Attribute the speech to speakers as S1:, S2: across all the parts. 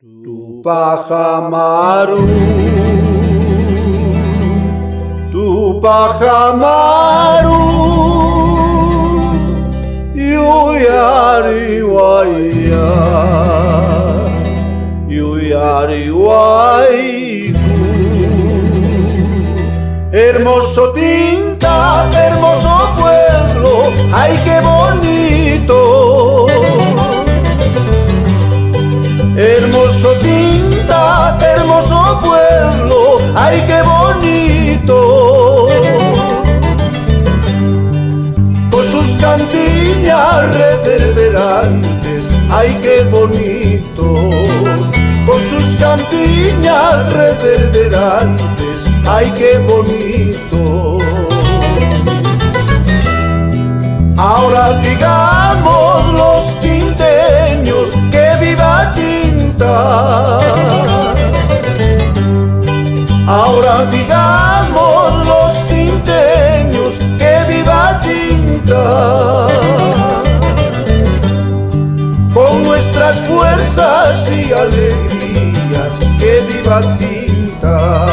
S1: Tupac Amaru, Tupac Amaru, Yuyari Waya, Yuyari Waiku. Hermoso Tinta, hermoso pueblo, ay qué bonito. Hermoso Tinta, hermoso pueblo, ay qué bonito. Con sus campiñas reverberantes, ay qué bonito. Con sus campiñas reverberantes, ay qué bonito. Ahora digamos los tinteños que viva Tinta. Ahora digamos los tinteños que viva Tinta. Con nuestras fuerzas y alegrías que viva Tinta.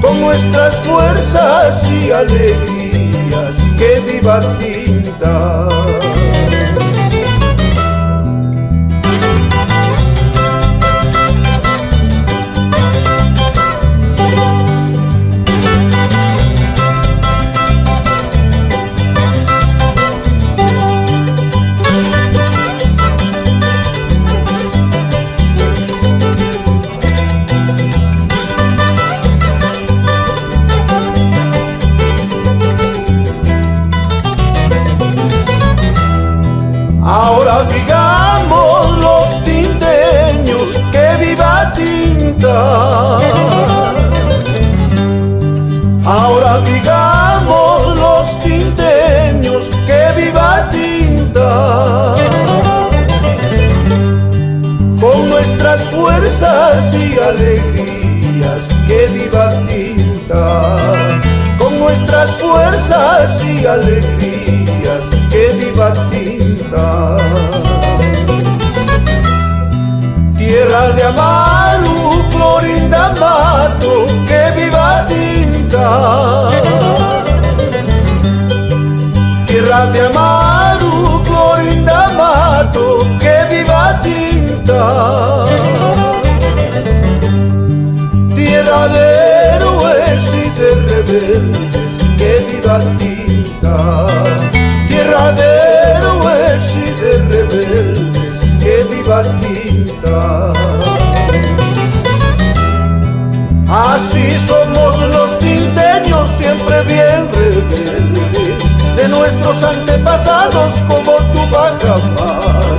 S1: Con nuestras fuerzas y alegrías que viva Tinta. Ahora digamos los tinteños que viva Tinta. Ahora digamos los tinteños que viva Tinta. Con nuestras fuerzas y alegrías que viva Tinta. Con nuestras fuerzas y alegrías que viva Tinta. Tierra de Amaru, Clorinda Mato, que viva Tinta. Tierra de Amaru, Clorinda Mato, que viva Tinta. Tierra de héroes y de rebeldes, que viva Tinta. Tierra de héroes y de rebeldes, que viva Tinta. Así somos los tinteños, siempre bien rebeldes, de nuestros antepasados como Tupac Amaru,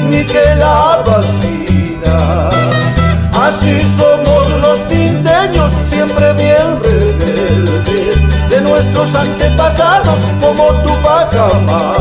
S1: Miquel Bastidas. Así somos los tinteños, siempre bien rebeldes, de nuestros antepasados como Tupac Amaru.